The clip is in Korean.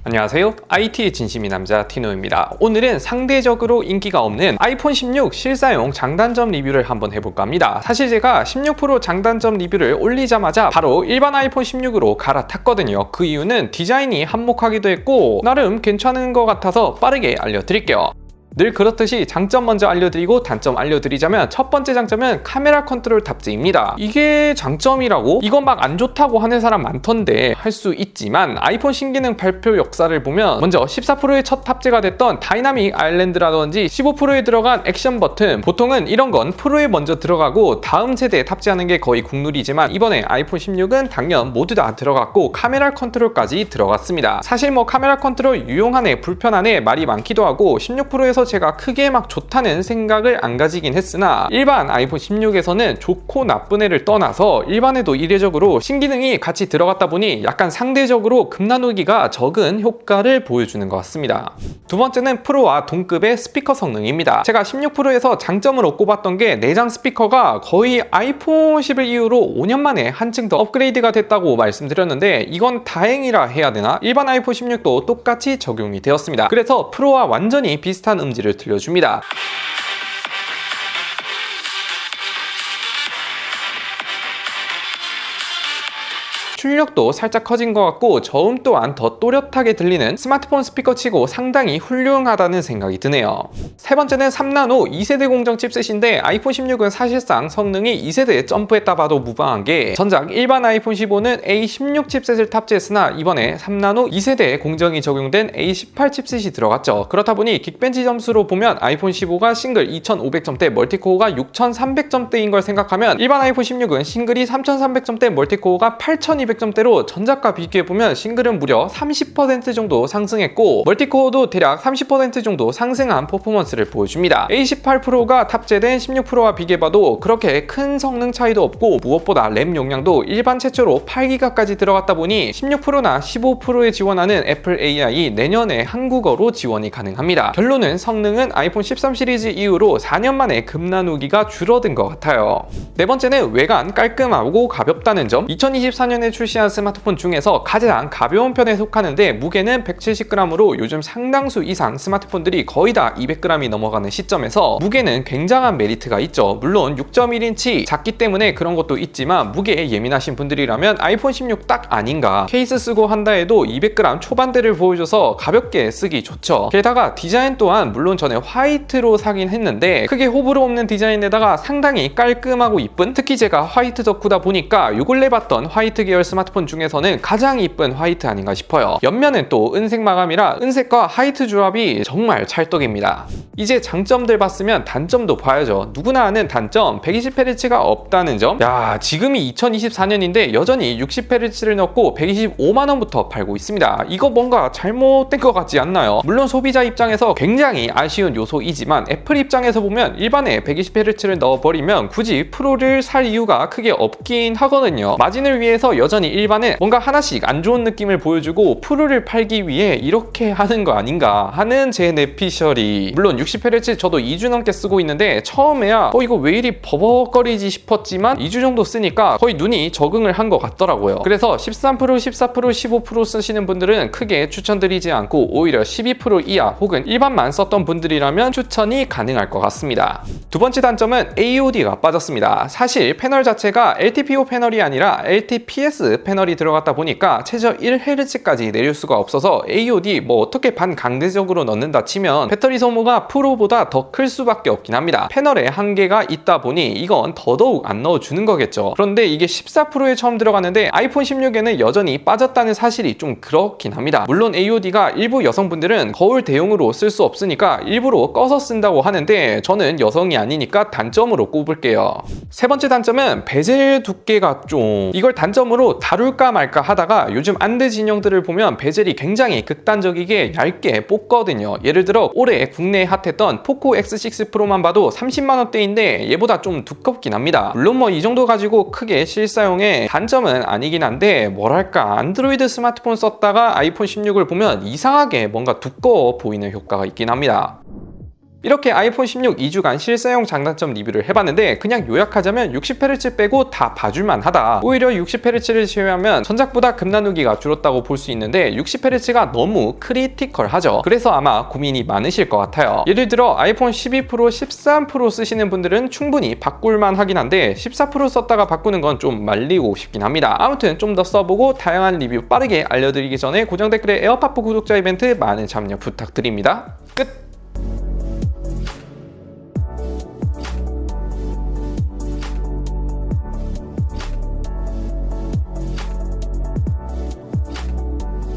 안녕하세요. IT의 진심인 남자 티노입니다. 오늘은 상대적으로 인기가 없는 아이폰 16 실사용 장단점 리뷰를 한번 해볼까 합니다. 사실 제가 16 프로 장단점 리뷰를 올리자마자 바로 일반 아이폰 16으로 갈아탔거든요. 그 이유는 디자인이 한몫하기도 했고 나름 괜찮은 것 같아서 빠르게 알려드릴게요. 늘 그렇듯이 장점 먼저 알려드리고 단점 알려드리자면 첫 번째 장점은 카메라 컨트롤 탑재입니다. 이게 장점이라고? 이건 막 안 좋다고 하는 사람 많던데 할 수 있지만 아이폰 신기능 발표 역사를 보면 먼저 14 프로에 첫 탑재가 됐던 다이나믹 아일랜드라든지 15 프로에 들어간 액션 버튼, 보통은 이런 건 프로에 먼저 들어가고 다음 세대에 탑재하는 게 거의 국룰이지만 이번에 아이폰 16은 당연 모두 다 들어갔고 카메라 컨트롤까지 들어갔습니다. 사실 뭐 카메라 컨트롤 유용하네 불편하네 말이 많기도 하고 16 프로에서 제가 크게 막 좋다는 생각을 안 가지긴 했으나 일반 아이폰 16에서는 좋고 나쁜 애를 떠나서 일반에도 이례적으로 신기능이 같이 들어갔다 보니 약간 상대적으로 급 나누기가 적은 효과를 보여주는 것 같습니다. 두 번째는 프로와 동급의 스피커 성능입니다. 제가 16 프로에서 장점으로 꼽았던 게 내장 스피커가 거의 아이폰 11 이후로 5년 만에 한층 더 업그레이드가 됐다고 말씀드렸는데 이건 다행이라 해야 되나? 일반 아이폰 16도 똑같이 적용이 되었습니다. 그래서 프로와 완전히 비슷한 음질을 들려줍니다. 출력도 살짝 커진 것 같고 저음 또한 더 또렷하게 들리는 스마트폰 스피커치고 상당히 훌륭하다는 생각이 드네요. 세 번째는 3나노 2세대 공정 칩셋인데 아이폰 16은 사실상 성능이 2세대에 점프했다 봐도 무방한 게 전작 일반 아이폰 15는 A16 칩셋을 탑재했으나 이번에 3나노 2세대에 공정이 적용된 A18 칩셋이 들어갔죠. 그렇다 보니 긱벤치 점수로 보면 아이폰 15가 싱글 2500점대, 멀티코어가 6300점대인 걸 생각하면 일반 아이폰 16은 싱글이 3300점대, 멀티코어가 8200점대로 전작과 비교해보면 싱글은 무려 30% 정도 상승했고 멀티코어도 대략 30% 정도 상승한 퍼포먼스를 보여줍니다. A18 프로가 탑재된 16 프로와 비교해봐도 그렇게 큰 성능 차이도 없고 무엇보다 램 용량도 일반 최초로 8기가까지 들어갔다 보니 16 프로나 15 프로에 지원하는 애플 AI 내년에 한국어로 지원이 가능합니다. 결론은 성능은 아이폰 13 시리즈 이후로 4년 만에 급 나누기가 줄어든 것 같아요. 네 번째는 외관 깔끔하고 가볍다는 점. 2024년에 출시한 스마트폰 중에서 가장 가벼운 편에 속하는데 무게는 170g으로 요즘 상당수 이상 스마트폰들이 거의 다 200g이 넘어가는 시점에서 무게는 굉장한 메리트가 있죠. 물론 6.1인치 작기 때문에 그런 것도 있지만 무게에 예민하신 분들이라면 아이폰 16 딱 아닌가. 케이스 쓰고 한다 해도 200g 초반대를 보여줘서 가볍게 쓰기 좋죠. 게다가 디자인 또한 물론 전에 화이트로 사긴 했는데 크게 호불호 없는 디자인에다가 상당히 깔끔하고 이쁜, 특히 제가 화이트 덕후다 보니까 요 근래 봤던 화이트 계열 스마트폰 중에서는 가장 이쁜 화이트 아닌가 싶어요. 옆면은 또 은색 마감이라 은색과 화이트 조합이 정말 찰떡입니다. 이제 장점들 봤으면 단점도 봐야죠. 누구나 아는 단점 120Hz가 없다는 점. 야, 지금이 2024년인데 여전히 60Hz를 넣고 125만원부터 팔고 있습니다. 이거 뭔가 잘못된 것 같지 않나요? 물론 소비자 입장에서 굉장히 아쉬운 요소이지만 애플 입장에서 보면 일반에 120Hz를 넣어버리면 굳이 프로를 살 이유가 크게 없긴 하거든요. 마진을 위해서 여전히 일반에 뭔가 하나씩 안 좋은 느낌을 보여주고 프로를 팔기 위해 이렇게 하는 거 아닌가 하는 제 내피셜이. 물론 60Hz 저도 2주 넘게 쓰고 있는데 처음에야 이거 왜 이리 버벅거리지 싶었지만 2주 정도 쓰니까 거의 눈이 적응을 한 것 같더라고요. 그래서 13 프로, 14 프로, 15 프로 쓰시는 분들은 크게 추천드리지 않고 오히려 12 프로 이하 혹은 일반만 썼던 분들이라면 추천이 가능할 것 같습니다. 두 번째 단점은 AOD가 빠졌습니다. 사실 패널 자체가 LTPO 패널이 아니라 LTPS 패널이 들어갔다 보니까 최저 1Hz까지 내릴 수가 없어서 AOD 뭐 어떻게 반강제적으로 넣는다 치면 배터리 소모가 프로보다 더 클 수밖에 없긴 합니다. 패널에 한계가 있다 보니 이건 더더욱 안 넣어주는 거겠죠. 그런데 이게 14 프로에 처음 들어갔는데 아이폰 16에는 여전히 빠졌다는 사실이 좀 그렇긴 합니다. 물론 AOD가 일부 여성분들은 거울 대용으로 쓸 수 없으니까 일부러 꺼서 쓴다고 하는데 저는 여성이 아니니까 단점으로 꼽을게요. 세 번째 단점은 베젤 두께가 좀, 이걸 단점으로 다룰까 말까 하다가 요즘 안드 진영들을 보면 베젤이 굉장히 극단적이게 얇게 뽑거든요. 예를 들어 올해 국내에 핫했던 포코 X6 프로만 봐도 30만원대인데 얘보다 좀 두껍긴 합니다. 물론 뭐 이 정도 가지고 크게 실사용에 단점은 아니긴 한데 뭐랄까 안드로이드 스마트폰 썼다가 아이폰 16을 보면 이상하게 뭔가 두꺼워 보이는 효과가 있긴 합니다. 이렇게 아이폰 16 2주간 실사용 장단점 리뷰를 해봤는데 그냥 요약하자면 60Hz 빼고 다 봐줄만 하다. 오히려 60Hz를 제외하면 전작보다 급 나누기가 줄었다고 볼 수 있는데 60Hz가 너무 크리티컬하죠. 그래서 아마 고민이 많으실 것 같아요. 예를 들어 아이폰 12 프로, 13 프로 쓰시는 분들은 충분히 바꿀만 하긴 한데 14 프로 썼다가 바꾸는 건 좀 말리고 싶긴 합니다. 아무튼 좀 더 써보고 다양한 리뷰 빠르게 알려드리기 전에 고정 댓글에 에어팟 구독자 이벤트 많은 참여 부탁드립니다. 끝!